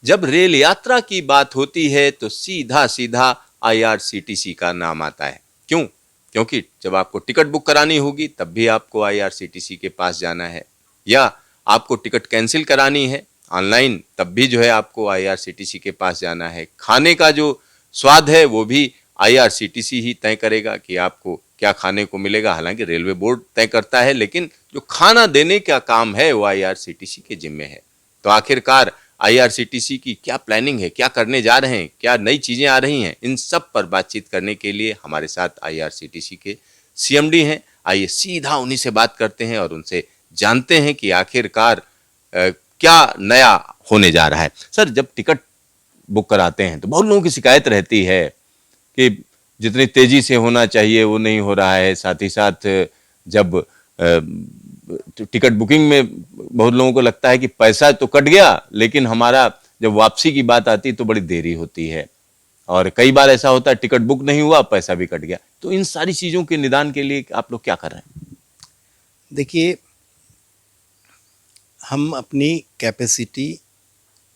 जब रेल यात्रा की बात होती है तो सीधा सीधा आईआरसीटीसी का नाम आता है। क्यों? क्योंकि जब आपको टिकट बुक करानी होगी तब भी आपको आईआरसीटीसी के पास जाना है, या आपको टिकट कैंसिल करानी है ऑनलाइन तब भी जो है आपको आईआरसीटीसी के पास जाना है। खाने का जो स्वाद है वो भी आईआरसीटीसी ही तय करेगा कि आपको क्या खाने को मिलेगा। हालांकि रेलवे बोर्ड तय करता है, लेकिन जो खाना देने का काम है वो आईआरसीटीसी के जिम्मे है। तो आखिरकार आईआरसीटीसी की क्या प्लानिंग है, क्या करने जा रहे हैं, क्या नई चीजें आ रही हैं, इन सब पर बातचीत करने के लिए हमारे साथ आईआरसीटीसी के सीएमडी हैं। आइए सीधा उन्हीं से बात करते हैं और उनसे जानते हैं कि आखिरकार क्या नया होने जा रहा है। सर, जब टिकट बुक कराते हैं तो बहुत लोगों की शिकायत रहती है कि जितनी तेजी से होना चाहिए वो नहीं हो रहा है। साथ ही साथ जब टिकट बुकिंग में बहुत लोगों को लगता है कि पैसा तो कट गया, लेकिन हमारा जब वापसी की बात आती है तो बड़ी देरी होती है, और कई बार ऐसा होता है टिकट बुक नहीं हुआ, पैसा भी कट गया। तो इन सारी चीजों के निदान के लिए आप लोग क्या कर रहे हैं? देखिए, हम अपनी कैपेसिटी,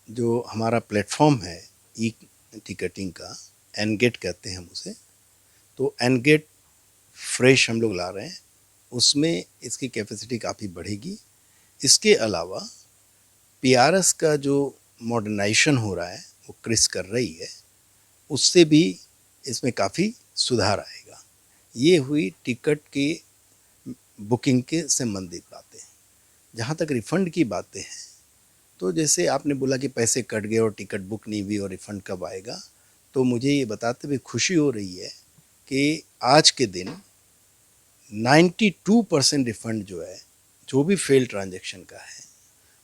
जो हमारा प्लेटफॉर्म है ई टिकटिंग का, एनगेट कहते हैं हम उसे, तो एनगेट फ्रेश हम लोग ला रहे हैं। उसमें इसकी कैपेसिटी काफ़ी बढ़ेगी। इसके अलावा पीआरएस का जो मॉडर्नाइजेशन हो रहा है वो क्रिस कर रही है, उससे भी इसमें काफ़ी सुधार आएगा। ये हुई टिकट की बुकिंग के संबंधित बातें। जहाँ तक रिफ़ंड की बातें हैं, तो जैसे आपने बोला कि पैसे कट गए और टिकट बुक नहीं हुई और रिफ़ंड कब आएगा, तो मुझे ये बताते हुए खुशी हो रही है कि आज के दिन 92% रिफ़ंड जो है, जो भी फेल ट्रांजैक्शन का है,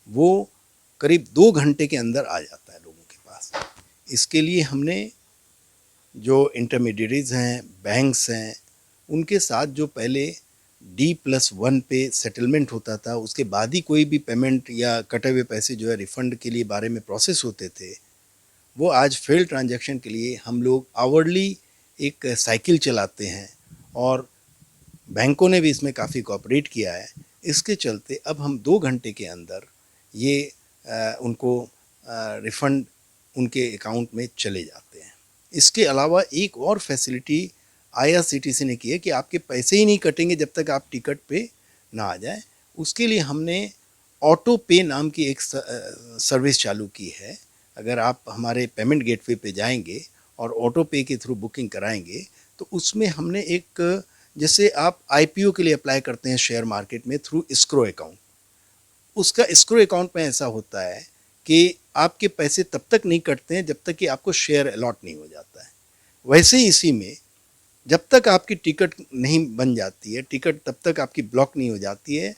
वो करीब 2 घंटे के अंदर आ जाता है लोगों के पास। इसके लिए हमने जो इंटरमीडिएरीज हैं, बैंक्स हैं, उनके साथ जो पहले D+1 पे सेटलमेंट होता था, उसके बाद ही कोई भी पेमेंट या कटे हुए पैसे जो है रिफ़ंड के लिए बारे में प्रोसेस होते थे, वो आज फेल ट्रांजैक्शन के लिए हम लोग आवरली एक साइकिल चलाते हैं, और बैंकों ने भी इसमें काफ़ी कोऑपरेट किया है। इसके चलते अब हम 2 घंटे के अंदर ये उनको रिफ़ंड उनके अकाउंट में चले जाते हैं। इसके अलावा एक और फैसिलिटी आईआरसीटीसी ने की है कि आपके पैसे ही नहीं कटेंगे जब तक आप टिकट पे ना आ जाए। उसके लिए हमने ऑटो पे नाम की एक सर्विस चालू की है। अगर आप हमारे पेमेंट गेटवे पे जाएंगे और ऑटो पे के थ्रू बुकिंग कराएंगे, तो उसमें हमने एक, जैसे आप आईपीओ के लिए अप्लाई करते हैं शेयर मार्केट में थ्रू एस्क्रो अकाउंट, उसका एस्क्रो अकाउंट में ऐसा होता है कि आपके पैसे तब तक नहीं कटते हैं जब तक कि आपको शेयर अलॉट नहीं हो जाता है। वैसे ही इसी में जब तक आपकी टिकट नहीं बन जाती है, टिकट तब तक आपकी ब्लॉक नहीं हो जाती है,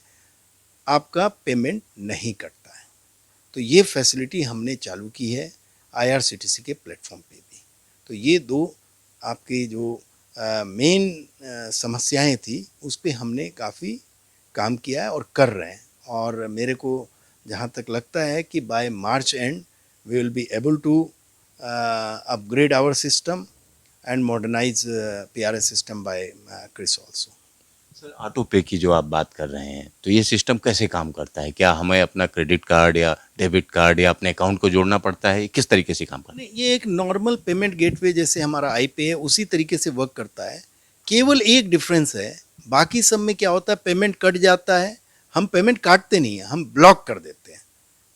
आपका पेमेंट नहीं कटता है। तो ये फैसिलिटी हमने चालू की है आईआरसीटीसी के प्लेटफॉर्म पे भी। तो ये दो आपकी जो मेन समस्याएं थी, उस पे हमने काफ़ी काम किया है और कर रहे हैं। और मेरे को जहाँ तक लगता है कि by March end we will be able to upgrade our system and modernise PRS system by Chris also. Sir, auto pay की जो आप बात कर रहे हैं, तो ये सिस्टम कैसे काम करता है? क्या हमें अपना क्रेडिट कार्ड या डेबिट कार्ड या अपने अकाउंट को जोड़ना पड़ता है? किस तरीके से काम करता नहीं, ये एक नॉर्मल पेमेंट गेटवे जैसे हमारा आई पे है उसी तरीके से वर्क करता है। केवल एक डिफरेंस है, बाकी सब में क्या होता है, पेमेंट कट जाता है, हम पेमेंट काटते नहीं हैं, हम ब्लॉक कर देते हैं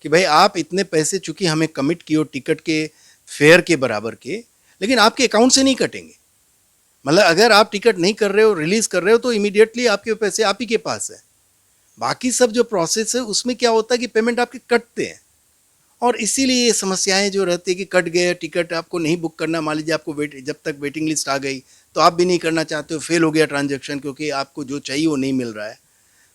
कि भाई आप इतने पैसे चूंकि हमें कमिट किए हो टिकट के फेयर के बराबर के, लेकिन आपके अकाउंट से नहीं कटेंगे। मतलब अगर आप टिकट नहीं कर रहे हो, रिलीज कर रहे हो, तो इमीडिएटली आपके पैसे आप ही के पास है। बाकी सब जो प्रोसेस है उसमें क्या होता है कि पेमेंट आपके कटते हैं, और इसीलिए ये समस्याएं जो रहती है कि कट गए टिकट, आपको नहीं बुक करना, मान लीजिए आपको जब तक वेटिंग लिस्ट आ गई तो आप भी नहीं करना चाहते हो, फेल हो गया ट्रांजैक्शन क्योंकि आपको जो चाहिए वो नहीं मिल रहा है।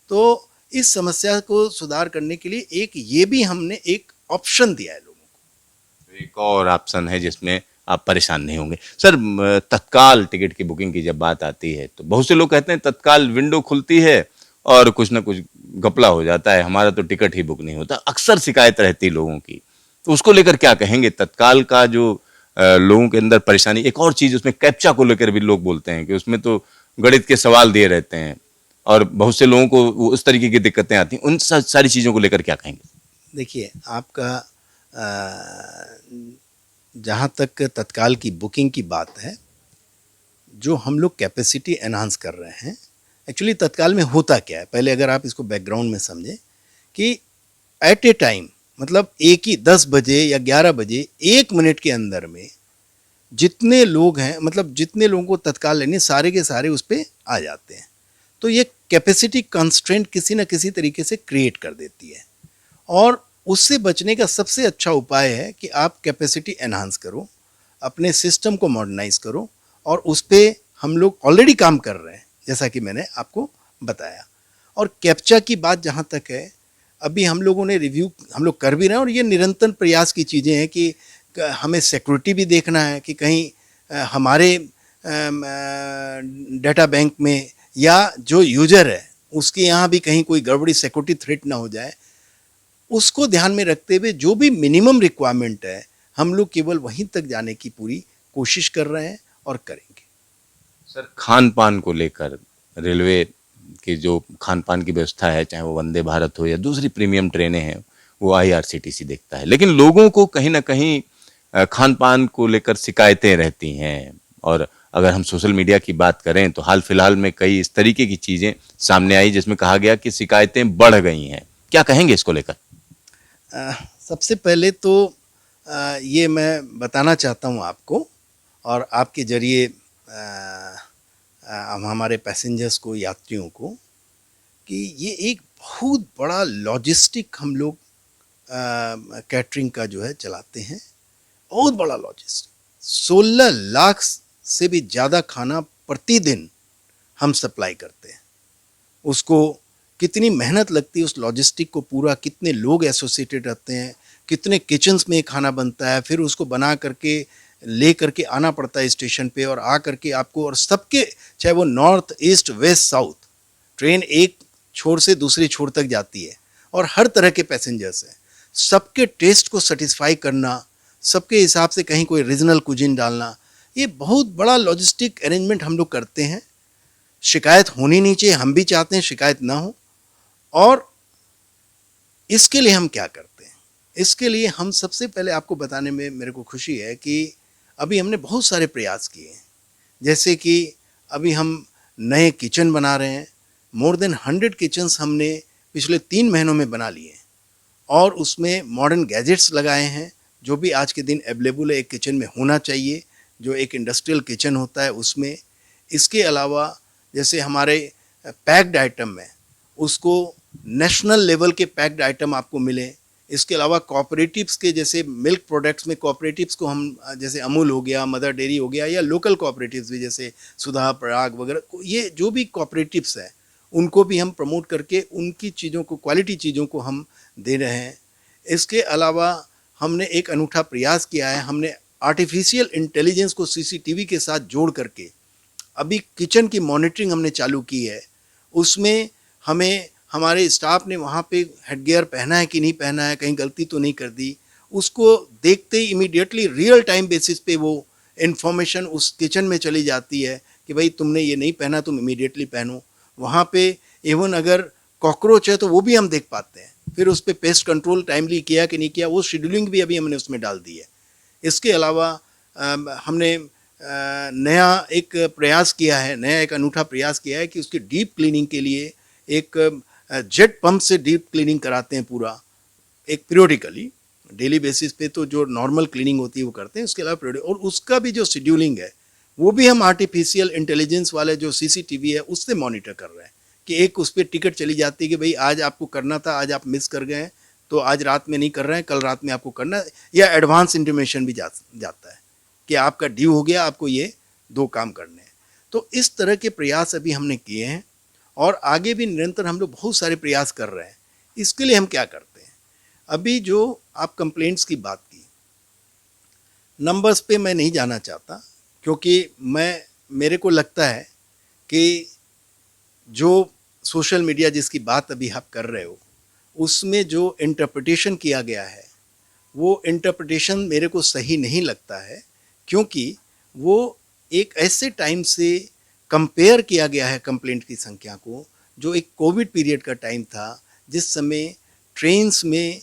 तो इस समस्या को सुधार करने के लिए एक ये भी हमने एक ऑप्शन दिया है लोगों है? एक और ऑप्शन है जिसमें आप परेशान नहीं होंगे। सर, तत्काल टिकट की बुकिंग की जब बात आती है तो बहुत से लोग कहते हैं तत्काल विंडो खुलती है और कुछ ना कुछ घपला हो जाता है, हमारा तो टिकट ही बुक नहीं होता। अक्सर शिकायत रहती है लोगों की, तो उसको लेकर क्या कहेंगे? तत्काल का जो लोगों के अंदर परेशानी, एक और चीज उसमें कैप्चा को लेकर भी लोग बोलते हैं कि उसमें तो गणित के सवाल दिए रहते हैं, और बहुत से लोगों को उस तरीके की दिक्कतें आती हैं। उन सारी चीजों को लेकर क्या कहेंगे? को। देखिए, आपका जहाँ तक तत्काल की बुकिंग की बात है, जो हम लोग कैपेसिटी एनहांस कर रहे हैं, एक्चुअली तत्काल में होता क्या है, पहले अगर आप इसको बैकग्राउंड में समझें कि एट ए टाइम, मतलब एक ही 10 बजे या 11 बजे 1 मिनट के अंदर में जितने लोग हैं, मतलब जितने लोगों को तत्काल लेने, सारे के सारे उस पर आ जाते हैं। तो ये कैपेसिटी कंस्ट्रेंट किसी न किसी तरीके से क्रिएट कर देती है, और उससे बचने का सबसे अच्छा उपाय है कि आप कैपेसिटी एनहांस करो, अपने सिस्टम को मॉडर्नाइज करो, और उस पर हम लोग ऑलरेडी काम कर रहे हैं, जैसा कि मैंने आपको बताया। और कैप्चा की बात जहाँ तक है, अभी हम लोगों ने रिव्यू हम लोग कर भी रहे हैं, और ये निरंतर प्रयास की चीज़ें हैं कि हमें सिक्योरिटी भी देखना है कि कहीं हमारे डाटा बैंक में या जो यूजर है उसके यहाँ भी कहीं कोई गड़बड़ी, सिक्योरिटी थ्रेट ना हो जाए। उसको ध्यान में रखते हुए जो भी मिनिमम रिक्वायरमेंट है, हम लोग केवल वहीं तक जाने की पूरी कोशिश कर रहे हैं और करेंगे। सर, खान पान को लेकर रेलवे की जो खान पान की व्यवस्था है, चाहे वो वंदे भारत हो या दूसरी प्रीमियम ट्रेनें हैं, वो आईआरसीटीसी देखता है, लेकिन लोगों को कहीं ना कहीं खान पान को लेकर शिकायतें रहती हैं। और अगर हम सोशल मीडिया की बात करें तो हाल फिलहाल में कई इस तरीके की चीजें सामने आई जिसमें कहा गया कि शिकायतें बढ़ गई हैं। क्या कहेंगे इसको लेकर? सबसे पहले तो ये मैं बताना चाहता हूँ आपको, और आपके जरिए हम हमारे पैसेंजर्स को, यात्रियों को, कि ये एक बहुत बड़ा लॉजिस्टिक हम लोग कैटरिंग का जो है चलाते हैं, बहुत बड़ा लॉजिस्टिक। 16 लाख से भी ज़्यादा खाना प्रतिदिन हम सप्लाई करते हैं। उसको कितनी मेहनत लगती है उस लॉजिस्टिक को पूरा, कितने लोग एसोसिएटेड रहते हैं, कितने किचन्स में खाना बनता है, फिर उसको बना करके ले करके आना पड़ता है स्टेशन पे, और आ करके आपको, और सबके, चाहे वो north east west south, train एक छोर से दूसरी छोर तक जाती है और हर तरह के पैसेंजर्स हैं, सबके टेस्ट को सेटिस्फाई करना, सबके हिसाब से कहीं कोई रीजनल कुजिन डालना, ये बहुत बड़ा लॉजिस्टिक अरेंजमेंट हम लोग करते हैं। शिकायत होनी नहीं चाहिए, हम भी चाहते हैं शिकायत ना हो। और इसके लिए हम क्या करते हैं, इसके लिए हम सबसे पहले आपको बताने में मेरे को खुशी है कि अभी हमने बहुत सारे प्रयास किए हैं। जैसे कि अभी हम नए किचन बना रहे हैं, मोर देन 100 किचन्स हमने पिछले 3 महीनों में बना लिए हैं, और उसमें मॉडर्न गैजेट्स लगाए हैं जो भी आज के दिन अवेलेबल है, एक किचन में होना चाहिए, जो एक इंडस्ट्रियल किचन होता है उसमें। इसके अलावा जैसे हमारे पैक्ड आइटम है, उसको नेशनल लेवल के पैक्ड आइटम आपको मिले। इसके अलावा कोऑपरेटिव्स के, जैसे मिल्क प्रोडक्ट्स में कोऑपरेटिव्स को हम, जैसे अमूल हो गया, मदर डेयरी हो गया, या लोकल कोऑपरेटिव्स भी जैसे सुधा, पराग वगैरह, ये जो भी कोऑपरेटिव्स है उनको भी हम प्रमोट करके उनकी चीज़ों को, क्वालिटी चीज़ों को हम दे रहे हैं। इसके अलावा हमने एक अनूठा प्रयास किया है, हमने आर्टिफिशियल इंटेलिजेंस को सीसीटीवी के साथ जोड़ करके अभी किचन की मॉनिटरिंग हमने चालू की है। उसमें हमें, हमारे स्टाफ ने वहाँ पे हेडगियर पहना है कि नहीं पहना है, कहीं गलती तो नहीं कर दी, उसको देखते ही इमीडिएटली रियल टाइम बेसिस पे वो इन्फॉर्मेशन उस किचन में चली जाती है कि भाई तुमने ये नहीं पहना, तुम इमीडिएटली पहनो। वहाँ पे इवन अगर कॉकरोच है तो वो भी हम देख पाते हैं, फिर उस पर पेस्ट कंट्रोल टाइमली किया कि नहीं किया, वो शेड्यूलिंग भी अभी हमने उसमें डाल दी है। इसके अलावा हमने नया एक प्रयास किया है, नया एक अनूठा प्रयास किया है कि उसकी डीप क्लीनिंग के लिए एक जेट पंप से डीप क्लीनिंग कराते हैं पूरा, एक पीरियोडिकली, डेली बेसिस पे तो जो नॉर्मल क्लीनिंग होती है वो करते हैं, उसके अलावा पीरियोडिक, और उसका भी जो शेड्यूलिंग है वो भी हम आर्टिफिशियल इंटेलिजेंस वाले जो सीसीटीवी है उससे मॉनिटर कर रहे हैं कि एक उस पर टिकट चली जाती है कि भाई आज आपको करना था, आज आप मिस कर गए हैं, तो आज रात में नहीं कर रहे हैं, कल रात में आपको करना है, या एडवांस इंटीमेशन भी जाता है कि आपका ड्यू हो गया, आपको ये 2 काम करने हैं। तो इस तरह के प्रयास अभी हमने किए हैं, और आगे भी निरंतर हम लोग बहुत सारे प्रयास कर रहे हैं। इसके लिए हम क्या करते हैं, अभी जो आप कंप्लेंट्स की बात की, नंबर्स पे मैं नहीं जाना चाहता, क्योंकि मेरे को लगता है कि जो सोशल मीडिया जिसकी बात अभी आप कर रहे हो, उसमें जो इंटरप्रिटेशन किया गया है, वो इंटरप्रिटेशन मेरे को सही नहीं लगता है, क्योंकि वो एक ऐसे टाइम से कंपेयर किया गया है कंप्लेंट की संख्या को, जो एक कोविड पीरियड का टाइम था, जिस समय ट्रेन्स में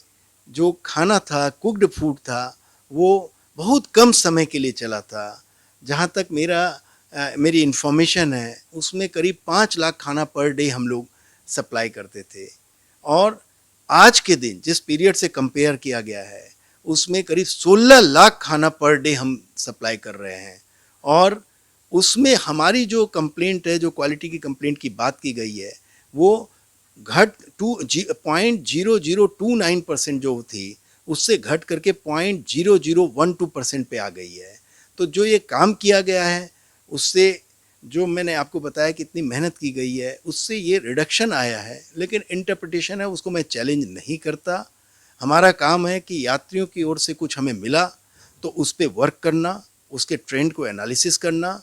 जो खाना था, कुक्ड फूड था, वो बहुत कम समय के लिए चला था। जहाँ तक मेरी इन्फॉर्मेशन है, उसमें करीब 5 लाख खाना पर डे हम लोग सप्लाई करते थे। और आज के दिन जिस पीरियड से कंपेयर किया गया है, उसमें करीब 16 लाख खाना पर डे हम सप्लाई कर रहे हैं। और उसमें हमारी जो कंप्लेंट है, जो क्वालिटी की कंप्लेंट की बात की गई है, वो घट 0.0029% जो थी, उससे घट करके 0.0012% पे आ गई है। तो जो ये काम किया गया है, उससे जो मैंने आपको बताया कि इतनी मेहनत की गई है, उससे ये रिडक्शन आया है। लेकिन इंटरप्रिटेशन है, उसको मैं चैलेंज नहीं करता। हमारा काम है कि यात्रियों की ओर से कुछ हमें मिला तो उस पर वर्क करना, उसके ट्रेंड को एनालिसिस करना,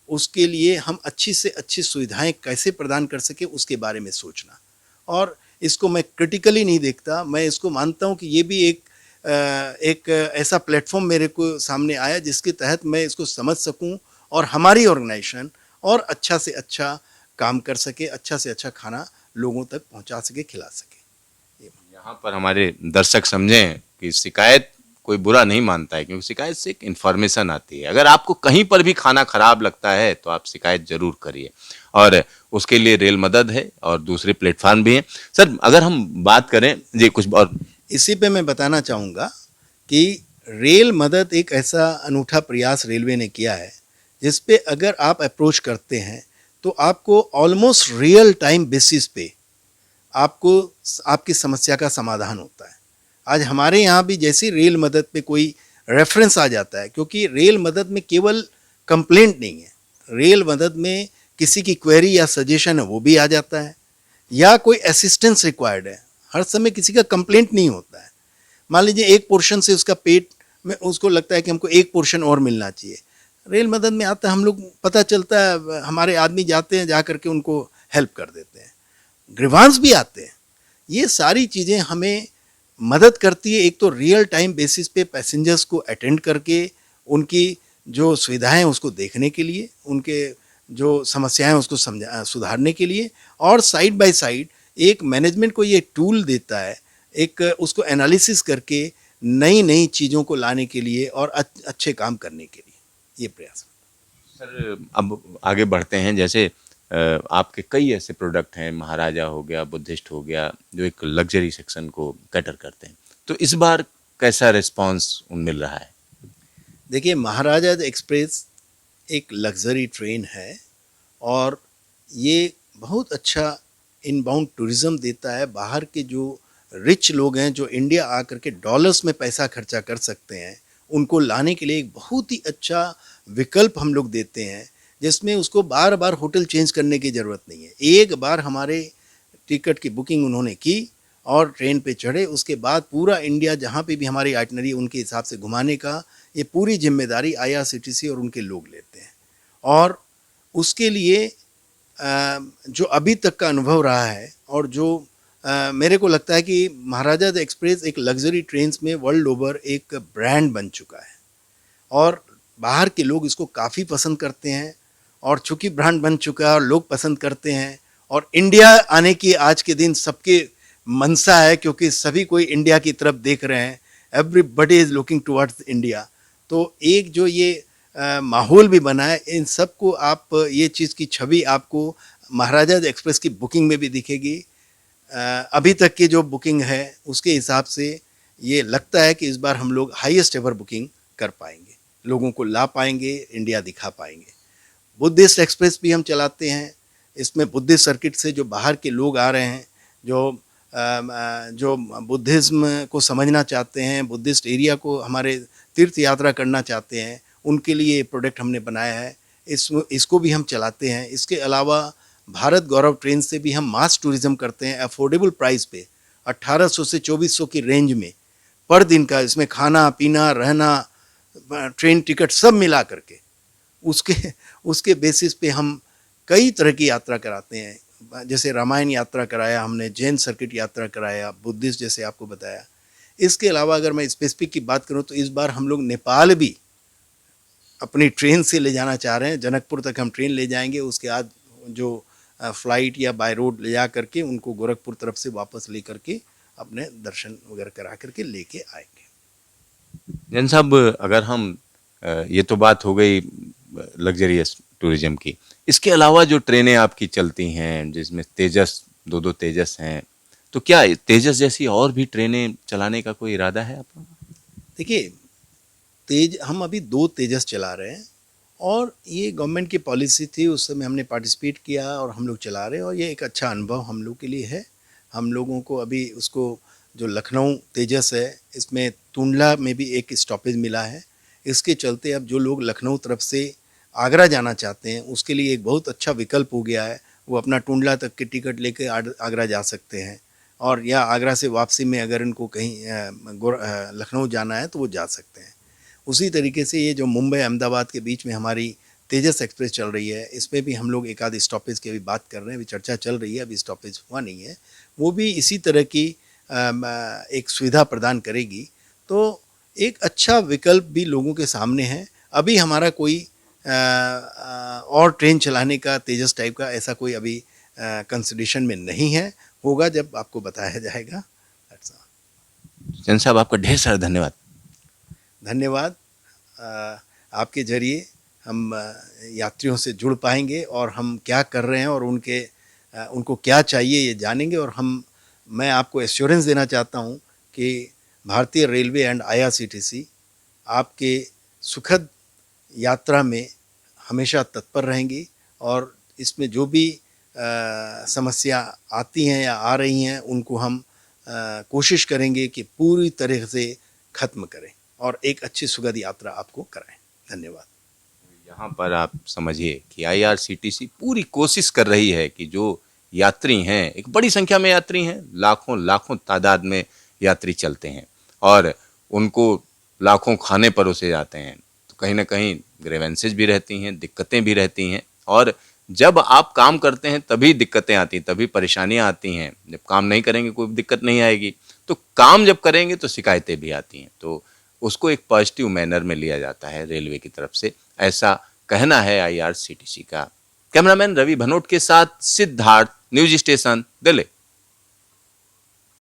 उसके लिए हम अच्छी से अच्छी सुविधाएं कैसे प्रदान कर सके उसके बारे में सोचना। और इसको मैं क्रिटिकली नहीं देखता, मैं इसको मानता हूँ कि ये भी एक ऐसा प्लेटफॉर्म मेरे को सामने आया जिसके तहत मैं इसको समझ सकूं और हमारी ऑर्गेनाइजेशन और अच्छा से अच्छा काम कर सके, अच्छा से अच्छा खाना लोगों तक पहुंचा सके, खिला सके। यहाँ पर हमारे दर्शक समझें कि शिकायत कोई बुरा नहीं मानता है, क्योंकि शिकायत से एक इन्फॉर्मेशन आती है। अगर आपको कहीं पर भी खाना खराब लगता है तो आप शिकायत जरूर करिए, और उसके लिए रेल मदद है और दूसरे प्लेटफॉर्म भी हैं। सर, अगर हम बात करें जी कुछ और इसी पे मैं बताना चाहूँगा कि रेल मदद एक ऐसा अनूठा प्रयास रेलवे ने किया है, जिस पे अगर आप अप्रोच करते हैं तो आपको ऑलमोस्ट रियल टाइम बेसिस पे आपको आपकी समस्या का समाधान होता है। आज हमारे यहाँ भी जैसे रेल मदद पे कोई रेफरेंस आ जाता है, क्योंकि रेल मदद में केवल कंप्लेंट नहीं है, रेल मदद में किसी की क्वेरी या सजेशन है वो भी आ जाता है, या कोई असिस्टेंस रिक्वायर्ड है। हर समय किसी का कंप्लेंट नहीं होता है। मान लीजिए एक पोर्शन से उसका पेट में उसको लगता है कि हमको एक पोर्शन और मिलना चाहिए, रेल मदद में आता है, हम लोग पता चलता है, हमारे आदमी जाते हैं, जा करके उनको हेल्प कर देते हैं। ग्रीवांस भी आते हैं। ये सारी चीज़ें हमें मदद करती है, एक तो रियल टाइम बेसिस पे पैसेंजर्स को अटेंड करके उनकी जो सुविधाएं हैं उसको देखने के लिए, उनके जो समस्याएं हैं उसको सुधारने के लिए, और साइड बाय साइड एक मैनेजमेंट को ये टूल देता है, एक उसको एनालिसिस करके नई नई चीज़ों को लाने के लिए और अच्छे काम करने के लिए ये प्रयास। सर, अब आगे बढ़ते हैं। जैसे आपके कई ऐसे प्रोडक्ट हैं, महाराजा हो गया, बुद्धिस्ट हो गया, जो एक लग्जरी सेक्शन को कैटर करते हैं, तो इस बार कैसा रिस्पांस मिल रहा है? देखिए, महाराजा एक्सप्रेस एक लग्जरी ट्रेन है और ये बहुत अच्छा इनबाउंड टूरिज़्म देता है। बाहर के जो रिच लोग हैं, जो इंडिया आकर के डॉलर्स में पैसा खर्चा कर सकते हैं, उनको लाने के लिए एक बहुत ही अच्छा विकल्प हम लोग देते हैं, जिसमें उसको बार बार होटल चेंज करने की ज़रूरत नहीं है। एक बार हमारे टिकट की बुकिंग उन्होंने की और ट्रेन पे चढ़े, उसके बाद पूरा इंडिया जहाँ पे भी हमारी आइटनरी उनके हिसाब से घुमाने का ये पूरी जिम्मेदारी IRCTC और उनके लोग लेते हैं। और उसके लिए जो अभी तक का अनुभव रहा है, और जो मेरे को लगता है कि महाराजा एक्सप्रेस एक लग्जरी ट्रेन्स में वर्ल्ड ओवर एक ब्रांड बन चुका है और बाहर के लोग इसको काफ़ी पसंद करते हैं। और चूंकि ब्रांड बन चुका है और लोग पसंद करते हैं, और इंडिया आने की आज के दिन सबके मनसा है, क्योंकि सभी कोई इंडिया की तरफ देख रहे हैं, everybody is looking towards India. तो एक जो ये माहौल भी बना है, इन सबको आप ये चीज़ की छवि आपको महाराजा एक्सप्रेस की बुकिंग में भी दिखेगी। अभी तक की जो बुकिंग है उसके हिसाब से ये लगता है कि इस बार हम लोग हाईएस्ट एवर बुकिंग कर पाएंगे, लोगों को ला पाएंगे, इंडिया दिखा पाएंगे। बुद्धिस्ट एक्सप्रेस भी हम चलाते हैं। इसमें बुद्धिस्ट सर्किट से जो बाहर के लोग आ रहे हैं, जो बुद्धिज़्म को समझना चाहते हैं, बुद्धिस्ट एरिया को हमारे तीर्थ यात्रा करना चाहते हैं, उनके लिए ये प्रोडक्ट हमने बनाया है। इसको भी हम चलाते हैं। इसके अलावा भारत गौरव ट्रेन से भी हम मास टूरिज़्म करते हैं अफोर्डेबल प्राइस पे, 1800 से 2400 की रेंज में पर दिन का। इसमें खाना पीना रहना, ट्रेन टिकट सब मिला करके उसके बेसिस पे हम कई तरह की यात्रा कराते हैं। जैसे रामायण यात्रा कराया हमने, जैन सर्किट यात्रा कराया, बुद्धिस्ट जैसे आपको बताया। इसके अलावा अगर मैं स्पेसिफिक की बात करूं तो इस बार हम लोग नेपाल भी अपनी ट्रेन से ले जाना चाह रहे हैं। जनकपुर तक हम ट्रेन ले जाएंगे, उसके बाद जो फ्लाइट या बाय रोड ले जा करके उनको गोरखपुर तरफ से वापस ले करके अपने दर्शन वगैरह करा करके लेके आएंगे। जैन साहब, अगर हम ये तो बात हो गई लग्जरियस टूरिज्म की, इसके अलावा जो ट्रेनें आपकी चलती हैं जिसमें तेजस, दो तेजस हैं, तो क्या तेजस जैसी और भी ट्रेनें चलाने का कोई इरादा है आपका? देखिए, हम अभी 2 तेजस चला रहे हैं और ये गवर्नमेंट की पॉलिसी थी, उस समय हमने पार्टिसिपेट किया और हम लोग चला रहे हैं और ये एक अच्छा अनुभव हम लोग के लिए है। हम लोगों को अभी उसको जो लखनऊ तेजस है, इसमें टुंडला में भी एक स्टॉपेज मिला है। इसके चलते अब जो लोग लखनऊ तरफ से आगरा जाना चाहते हैं, उसके लिए एक बहुत अच्छा विकल्प हो गया है। वो अपना टुंडला तक की टिकट लेके आगरा जा सकते हैं और या आगरा से वापसी में अगर इनको कहीं लखनऊ जाना है तो वो जा सकते हैं। उसी तरीके से ये जो मुंबई अहमदाबाद के बीच में हमारी तेजस एक्सप्रेस चल रही है, इसमें भी हम लोग एक आध स्टॉपेज की अभी बात कर रहे हैं, अभी चर्चा चल रही है, अभी स्टॉपेज हुआ नहीं है। वो भी इसी तरह की एक सुविधा प्रदान करेगी, तो एक अच्छा विकल्प भी लोगों के सामने है। अभी हमारा कोई और ट्रेन चलाने का तेजस टाइप का ऐसा कोई अभी कंसिडरेशन में नहीं है, होगा जब आपको बताया जाएगा। जैन साहब, आपका ढेर सारा धन्यवाद। धन्यवाद। आपके जरिए हम यात्रियों से जुड़ पाएंगे और हम क्या कर रहे हैं और उनको क्या चाहिए ये जानेंगे। और मैं आपको एश्योरेंस देना चाहता हूँ कि भारतीय रेलवे एंड IRCTC आपके सुखद यात्रा में हमेशा तत्पर रहेंगी और इसमें जो भी समस्या आती हैं या आ रही हैं, उनको हम कोशिश करेंगे कि पूरी तरह से ख़त्म करें और एक अच्छी सुखद यात्रा आपको कराएं। धन्यवाद। यहाँ पर आप समझिए कि IRCTC पूरी कोशिश कर रही है कि जो यात्री हैं, एक बड़ी संख्या में यात्री हैं, लाखों लाखों तादाद में यात्री चलते हैं और उनको लाखों खाने परोसे जाते हैं, तो कहीं ना कहीं ग्रेवेंसेज भी रहती हैं, दिक्कतें भी रहती हैं। और जब आप काम करते हैं तभी दिक्कतें आती हैं, तभी परेशानियां आती हैं। जब काम नहीं करेंगे कोई दिक्कत नहीं आएगी, तो काम जब करेंगे तो शिकायतें भी आती हैं। तो उसको एक पॉजिटिव मैनर में लिया जाता है रेलवे की तरफ से, ऐसा कहना है IRCTC का। कैमरामैन रवि भनोट के साथ सिद्धार्थ, न्यूज स्टेशन, दिल्ली।